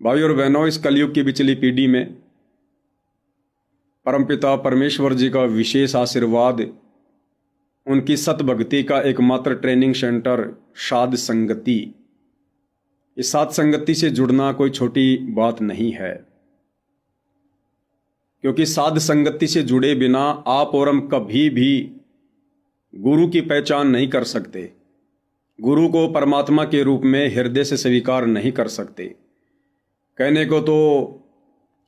भाई और बहनों, इस कलयुग की बिचली पीढ़ी में परमपिता परमेश्वर जी का विशेष आशीर्वाद, उनकी सतभक्ति का एकमात्र ट्रेनिंग सेंटर साध संगति। इस साध संगति से जुड़ना कोई छोटी बात नहीं है, क्योंकि साध संगति से जुड़े बिना आप और हम कभी भी गुरु की पहचान नहीं कर सकते, गुरु को परमात्मा के रूप में हृदय से स्वीकार नहीं कर सकते। कहने को तो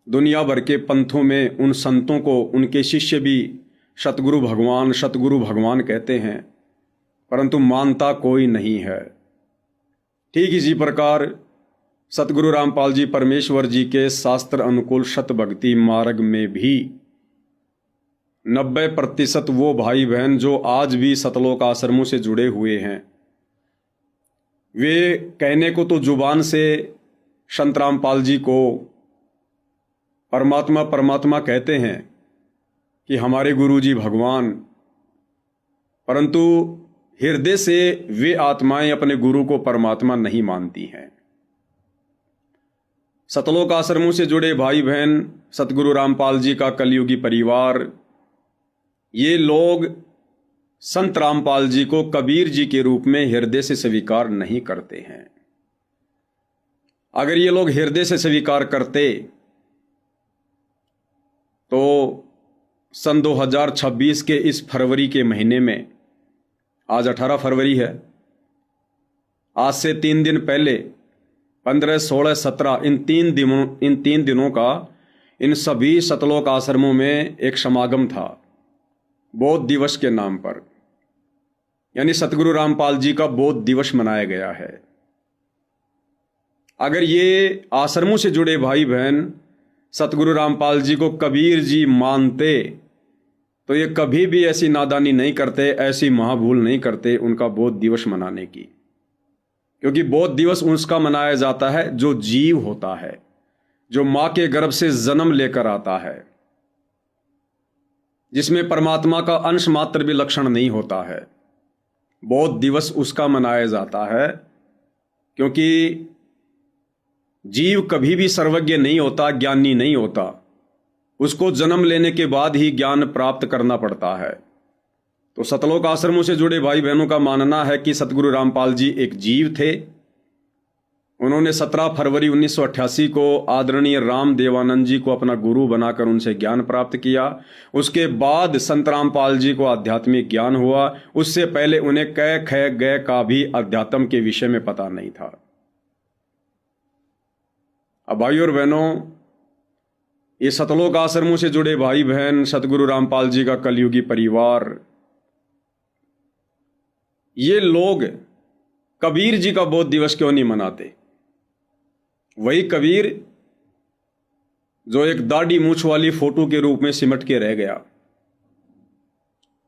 दुनिया भर के पंथों में उन संतों को उनके शिष्य भी सतगुरु भगवान कहते हैं, परंतु मानता कोई नहीं है। ठीक इसी प्रकार सतगुरु रामपाल जी परमेश्वर जी के शास्त्र अनुकूल सत भक्ति मार्ग में भी 90% वो भाई बहन जो आज भी सतलोक आश्रमों से जुड़े हुए हैं, वे कहने को तो जुबान से संत रामपाल जी को परमात्मा कहते हैं कि हमारे गुरु जी भगवान, परंतु हृदय से वे आत्माएं अपने गुरु को परमात्मा नहीं मानती हैं। सतलोक आश्रमों से जुड़े भाई बहन, सतगुरु रामपाल जी का कलयुगी परिवार, ये लोग संत रामपाल जी को कबीर जी के रूप में हृदय से स्वीकार नहीं करते हैं। अगर ये लोग हृदय से स्वीकार करते तो सन 2026 के इस फरवरी के महीने में, आज 18 फरवरी है, आज से 3 दिन पहले 15, 16, 17 इन तीन दिनों का इन सभी सतलोक आश्रमों में एक समागम था, बोध दिवस के नाम पर। यानी सतगुरु रामपाल जी का बोध दिवस मनाया गया है। अगर ये आश्रमों से जुड़े भाई बहन सतगुरु रामपाल जी को कबीर जी मानते तो ये कभी भी ऐसी नादानी नहीं करते, ऐसी महाभूल नहीं करते उनका बोध दिवस मनाने की। क्योंकि बोध दिवस उसका मनाया जाता है जो जीव होता है, जो मां के गर्भ से जन्म लेकर आता है, जिसमें परमात्मा का अंश मात्र भी लक्षण नहीं होता है। बोध दिवस उसका मनाया जाता है क्योंकि जीव कभी भी सर्वज्ञ नहीं होता, ज्ञानी नहीं होता, उसको जन्म लेने के बाद ही ज्ञान प्राप्त करना पड़ता है। तो सतलोक आश्रमों से जुड़े भाई बहनों का मानना है कि सतगुरु रामपाल जी एक जीव थे। उन्होंने 17 फरवरी 1988 को आदरणीय राम देवानंद जी को अपना गुरु बनाकर उनसे ज्ञान प्राप्त किया। उसके बाद संत रामपाल जी को आध्यात्मिक ज्ञान हुआ। उससे पहले उन्हें कै ख गय का भी अध्यात्म के विषय में पता नहीं था। अब भाई और बहनों, ये सतलोक आश्रमों से जुड़े भाई बहन, सतगुरु रामपाल जी का कलयुगी परिवार, ये लोग कबीर जी का बोध दिवस क्यों नहीं मनाते? वही कबीर जो एक दाढ़ी मूछ वाली फोटो के रूप में सिमट के रह गया।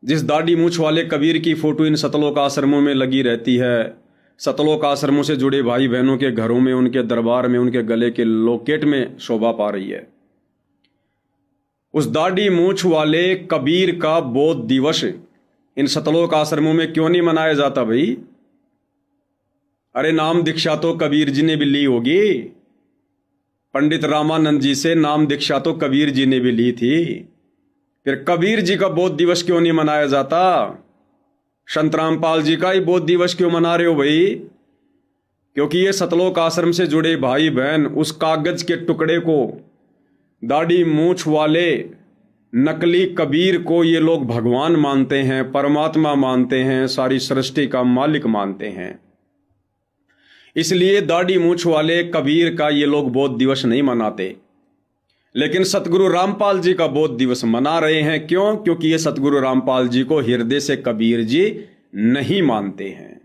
जिस दाढ़ी मूछ वाले कबीर की फोटो इन सतलोक आश्रमों में लगी रहती है, सतलोक आश्रमों से जुड़े भाई बहनों के घरों में, उनके दरबार में, उनके गले के लॉकेट में शोभा पा रही है। उस दाढ़ी मूछ वाले कबीर का बोध दिवस इन सतलोक आश्रमों में क्यों नहीं मनाया जाता भाई? अरे नाम दीक्षा तो कबीर जी ने भी ली होगी, पंडित रामानंद जी से नाम दीक्षा तो कबीर जी ने भी ली थी। फिर कबीर जी का बोध दिवस क्यों नहीं मनाया जाता? संत रामपाल जी का ही बोध दिवस क्यों मना रहे हो भाई? क्योंकि ये सतलोक आश्रम से जुड़े भाई बहन उस कागज के टुकड़े को, दाढ़ी मूछ वाले नकली कबीर को ये लोग भगवान मानते हैं, परमात्मा मानते हैं, सारी सृष्टि का मालिक मानते हैं। इसलिए दाढ़ी मूछ वाले कबीर का ये लोग बोध दिवस नहीं मनाते, लेकिन सतगुरु रामपाल जी का बोध दिवस मना रहे हैं। क्यों? क्योंकि ये सतगुरु रामपाल जी को हृदय से कबीर जी नहीं मानते हैं।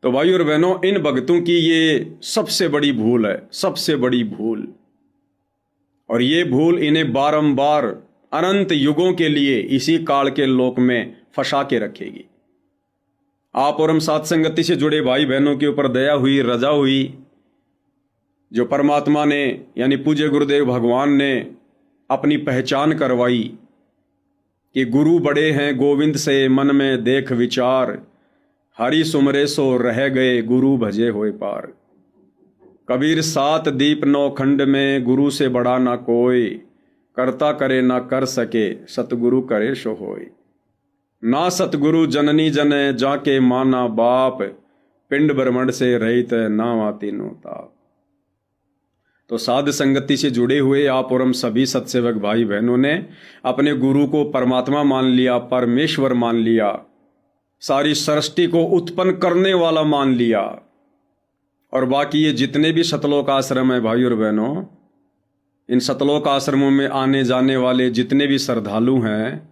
तो भाई और बहनों, इन भक्तों की ये सबसे बड़ी भूल है, सबसे बड़ी भूल। और ये भूल इन्हें बारंबार अनंत युगों के लिए इसी काल के लोक में फंसा के रखेगी। आप और हम साथ संगति से जुड़े भाई बहनों के ऊपर दया हुई, रजा हुई, जो परमात्मा ने यानी पूज्य गुरुदेव भगवान ने अपनी पहचान करवाई कि गुरु बड़े हैं गोविंद से मन में देख विचार, हरि सुमरे सो रह गए गुरु भजे होए पार। कबीर सात दीप नौ खंड में, गुरु से बड़ा ना कोई, करता करे ना कर सके, सतगुरु करे सो होय। ना सतगुरु जननी जने, जाके माना बाप, पिंड ब्रह्मंड से रहित ना आती नो ताप। तो साध संगति से जुड़े हुए आप और हम सभी सत्सेवक भाई बहनों ने अपने गुरु को परमात्मा मान लिया, परमेश्वर मान लिया, सारी सृष्टि को उत्पन्न करने वाला मान लिया। और बाकी ये जितने भी सतलोक आश्रम है भाई और बहनों, इन सतलोक आश्रमों में आने जाने वाले जितने भी श्रद्धालु हैं,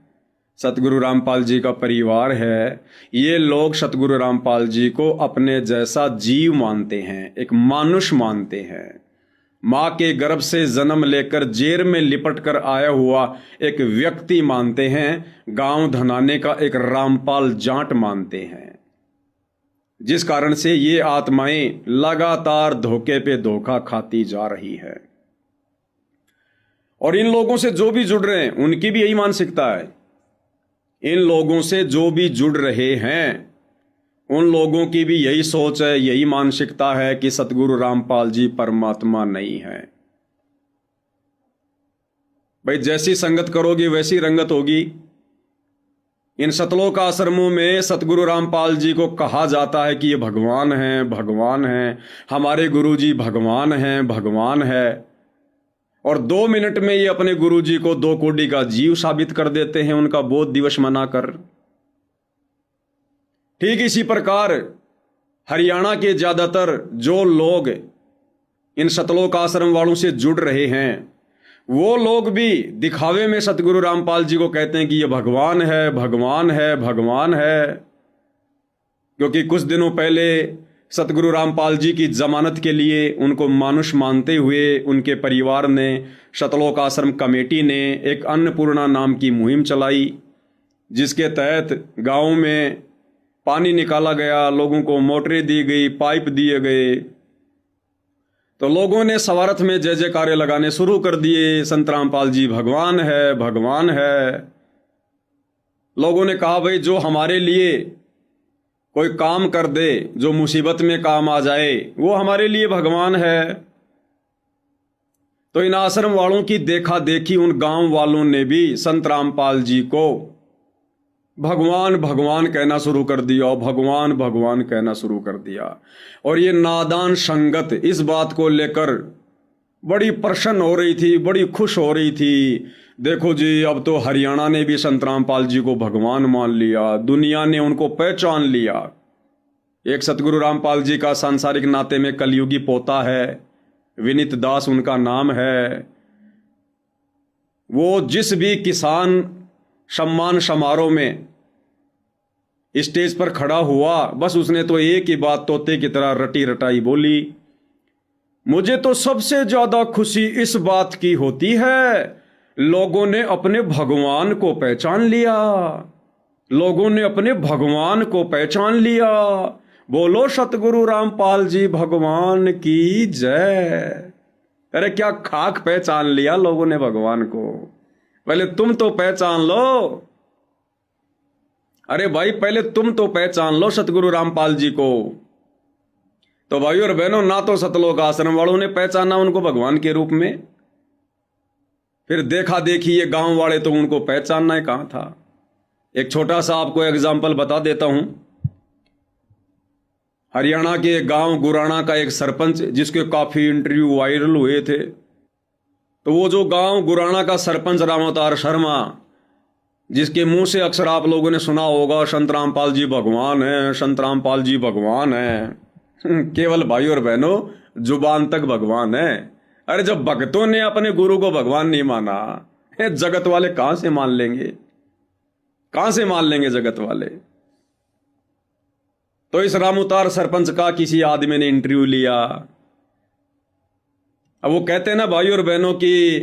सतगुरु रामपाल जी का परिवार है, ये लोग सतगुरु रामपाल जी को अपने जैसा जीव मानते हैं, एक मानुष मानते हैं। माँ के गर्भ से जन्म लेकर जेर में लिपट कर आया हुआ एक व्यक्ति मानते हैं, गांव धनाने का एक रामपाल जाट मानते हैं। जिस कारण से ये आत्माएं लगातार धोखे पे धोखा खाती जा रही है। और इन लोगों से जो भी जुड़ रहे हैं उनकी भी यही मानसिकता है। इन लोगों से जो भी जुड़ रहे हैं उन लोगों की भी यही सोच है, यही मानसिकता है कि सतगुरु रामपाल जी परमात्मा नहीं है। भाई जैसी संगत करोगे वैसी रंगत होगी। इन सतलोक आश्रमों में सतगुरु रामपाल जी को कहा जाता है कि ये भगवान हैं, भगवान हैं, हमारे गुरु जी भगवान हैं, भगवान है। और 2 मिनट में ये अपने गुरु जी को 2 कोड़ी का जीव साबित कर देते हैं उनका बोध दिवस मनाकर। ठीक इसी प्रकार हरियाणा के ज्यादातर जो लोग इन सतलोक आश्रम वालों से जुड़ रहे हैं वो लोग भी दिखावे में सतगुरु रामपाल जी को कहते हैं कि ये भगवान है, भगवान है, भगवान है। क्योंकि कुछ दिनों पहले सतगुरु रामपाल जी की जमानत के लिए उनको मानुष मानते हुए उनके परिवार ने, सतलोक आश्रम कमेटी ने एक अन्नपूर्णा नाम की मुहिम चलाई, जिसके तहत गांव में पानी निकाला गया, लोगों को मोटरें दी गई, पाइप दिए गए। तो लोगों ने सवारथ में जय जयकारे लगाने शुरू कर दिए, संत रामपाल जी भगवान है, भगवान है। लोगों ने कहा भाई जो हमारे लिए कोई काम कर दे, जो मुसीबत में काम आ जाए, वो हमारे लिए भगवान है। तो इन आश्रम वालों की देखा देखी उन गांव वालों ने भी संत रामपाल जी को भगवान भगवान कहना शुरू कर दिया, भगवान भगवान कहना शुरू कर दिया। और ये नादान संगत इस बात को लेकर बड़ी प्रसन्न हो रही थी, बड़ी खुश हो रही थी। देखो जी, अब तो हरियाणा ने भी संत रामपाल जी को भगवान मान लिया, दुनिया ने उनको पहचान लिया। एक सतगुरु रामपाल जी का सांसारिक नाते में कलयुगी पोता है, विनीत दास उनका नाम है। वो जिस भी किसान सम्मान समारोह में स्टेज पर खड़ा हुआ, बस उसने तो एक ही बात तोते की तरह रटी रटाई बोली, मुझे तो सबसे ज्यादा खुशी इस बात की होती है लोगों ने अपने भगवान को पहचान लिया, लोगों ने अपने भगवान को पहचान लिया। बोलो सतगुरु रामपाल जी भगवान की जय। अरे क्या खाक पहचान लिया लोगों ने भगवान को, पहले तुम तो पहचान लो। अरे भाई पहले तुम तो पहचान लो सतगुरु रामपाल जी को। तो भाई और बहनों, ना तो सतलोक आश्रम वालों ने पहचाना उनको भगवान के रूप में, फिर देखा देखी ये गांव वाले तो उनको पहचानना ही कहां था। एक छोटा सा आपको एग्जाम्पल बता देता हूं। हरियाणा के गांव गुराना का एक सरपंच, जिसके काफी इंटरव्यू वायरल हुए थे, तो वो जो गांव गुराना का सरपंच रामअवतार शर्मा, जिसके मुंह से अक्सर आप लोगों ने सुना होगा संत रामपाल जी भगवान है, संत रामपाल जी भगवान है, केवल भाई और बहनों जुबान तक भगवान है। अरे जब भक्तों ने अपने गुरु को भगवान नहीं माना, जगत वाले कहां से मान लेंगे, कहां से मान लेंगे जगत वाले। तो इस रामअवतार सरपंच का किसी आदमी ने इंटरव्यू लिया। अब वो कहते हैं ना भाई और बहनों की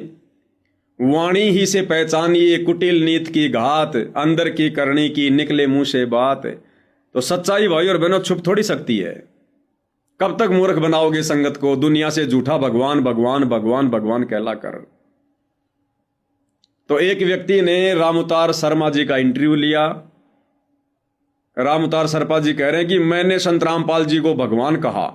वाणी ही से पहचानिए कुटिल नीत की घात, अंदर की करनी की निकले मुंह से बात। तो सच्चाई भाई और बहनों छुप थोड़ी सकती है। कब तक मूर्ख बनाओगे संगत को, दुनिया से झूठा भगवान भगवान भगवान भगवान कहला कर। तो एक व्यक्ति ने रामअवतार शर्मा जी का इंटरव्यू लिया। रामअवतार शर्मा जी कह रहे हैं कि मैंने संत रामपाल जी को भगवान कहा,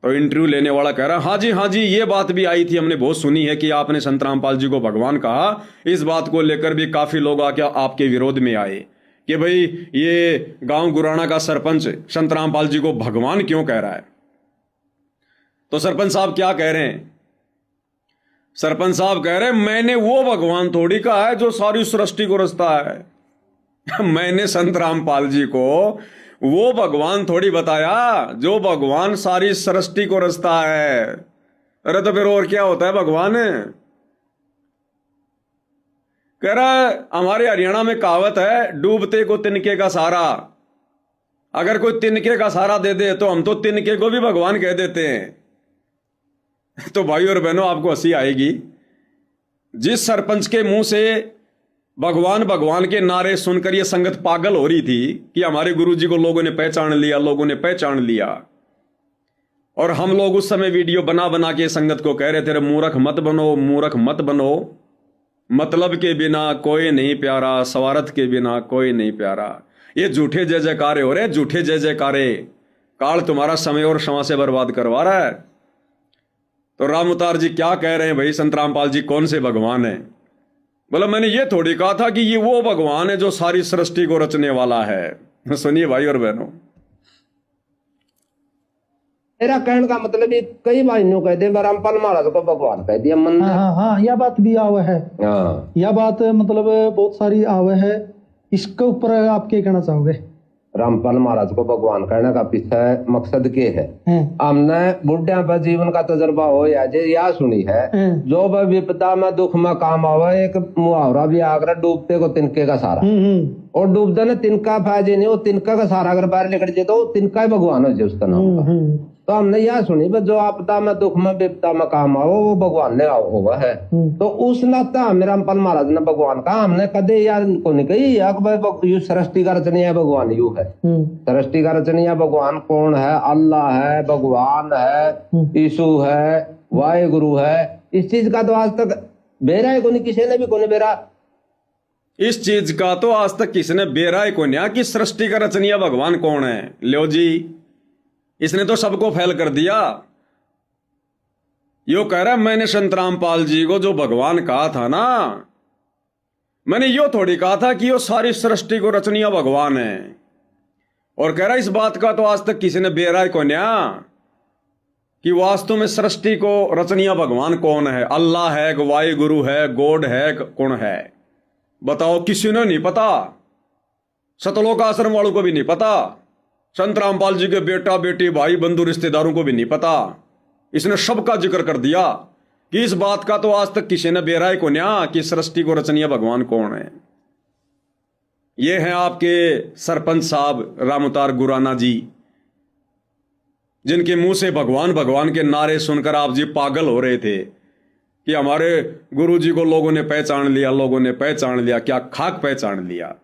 तो इंटरव्यू लेने वाला कह रहा हाँ जी ये बात भी आई थी, हमने बहुत सुनी है कि आपने संत रामपाल जी को भगवान कहा। इस बात को लेकर भी काफी लोग आके आपके विरोध में आए कि भाई ये गांव गुराना का सरपंच संत रामपाल जी को भगवान क्यों कह रहा है। तो सरपंच साहब क्या कह रहे हैं? सरपंच साहब कह रहे हैं मैंने वो भगवान थोड़ी कहा है जो सारी सृष्टि को रचता है। मैंने संत रामपाल जी को वो भगवान थोड़ी बताया जो भगवान सारी सृष्टि को रचता है। अरे तो फिर और क्या होता है भगवान? कह रहा है हमारे हरियाणा में कहावत है डूबते को तिनके का सहारा। अगर कोई तिनके का सहारा दे दे तो हम तो तिनके को भी भगवान कह देते हैं। तो भाई और बहनों आपको हंसी आएगी, जिस सरपंच के मुंह से भगवान भगवान के नारे सुनकर यह संगत पागल हो रही थी कि हमारे गुरुजी को लोगों ने पहचान लिया, लोगों ने पहचान लिया, और हम लोग उस समय वीडियो बना बना के संगत को कह रहे थे मूर्ख मत बनो, मूर्ख मत बनो, मतलब के बिना कोई नहीं प्यारा, स्वार्थ के बिना कोई नहीं प्यारा। ये झूठे जय जयकारे हो रहे, झूठे जय जयकारे। काल तुम्हारा समय और क्षमा से बर्बाद करवा रहा है। तो राम अवतार जी क्या कह रहे हैं भाई, संत रामपाल जी कौन से भगवान है? बोला मैंने ये थोड़ी कहा था कि ये वो भगवान है जो सारी सृष्टि को रचने वाला है। सुनिए भाई और बहनों, मेरा कहने का मतलब ये कई बार यूं कहते हैं रामपाल महाराज को भगवान कह दिया मन। हाँ, यह बात भी आवे है। यह बात मतलब बहुत सारी आवे है। इसके ऊपर आप क्या कहना चाहोगे? रामपाल महाराज को भगवान कहने का पीछे मकसद के है? हमने बुढ़िया पर जीवन का तजर्बा हो या जे या सुनी है, जो विपदा में दुख में काम आवे। एक मुहावरा भी आकर डूबते को तिनके का सहारा, और डूबते ने तिनका फायदे नहीं, वो तिनका का सहारा अगर बाहर निकल जाए तो तिनका ही भगवान हो जाए उसका नाम का। तो हमने यह सुनी जो आपदा में दुख में विपदा में काम आओ वो भगवान ने हुआ है। तो उस नाता हमें रामपाल महाराज ने भगवान कहा, हमने कदे यार को नहीं कही सृष्टि का रचनीय भगवान यू है। सृष्टि का रचनीय भगवान कौन है? अल्लाह है, भगवान है, यीशु है, वाहेगुरु है। इस चीज का तो आज तक बेरा है को नहीं, किसी ने भी को नहीं बेरा। इस चीज का तो आज तक किसी ने बेरा ही को नहीं कि सृष्टि का रचनीय भगवान कौन है। लो जी, इसने तो सबको फैल कर दिया। यो कह रहा है मैंने संत रामपाल जी को जो भगवान कहा था ना, मैंने यो थोड़ी कहा था कि यो सारी सृष्टि को रचनीय भगवान है। और कह रहा इस बात का तो आज तक किसी ने बेराय को न्या कि वास्तव में सृष्टि को रचनीय भगवान कौन है। अल्लाह है, वाहेगुरु है, गॉड है, कौन है बताओ? किसी ने नहीं पता। सतलोक आश्रम वालों को भी नहीं पता, संत रामपाल जी के बेटा बेटी भाई बंधु रिश्तेदारों को भी नहीं पता। इसने सबका जिक्र कर दिया कि इस बात का तो आज तक किसी ने बेराय को न्या कि सृष्टि को रचनीय भगवान कौन है। ये हैं आपके सरपंच साहब राम अवतार गुराना जी, जिनके मुंह से भगवान भगवान के नारे सुनकर आप जी पागल हो रहे थे कि हमारे गुरुजी को लोगों ने पहचान लिया, लोगों ने पहचान लिया। क्या खाक पहचान लिया?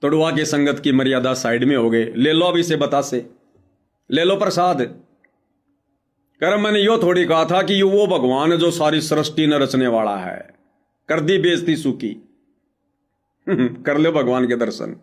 तोड़वा के संगत की मर्यादा साइड में हो गए। ले लो अभी से बतासे, ले लो प्रसाद। कर मैंने यो थोड़ी कहा था कि ये वो भगवान है जो सारी सृष्टि न रचने वाला है। कर दी बेइज्जती सूखी। कर लो भगवान के दर्शन।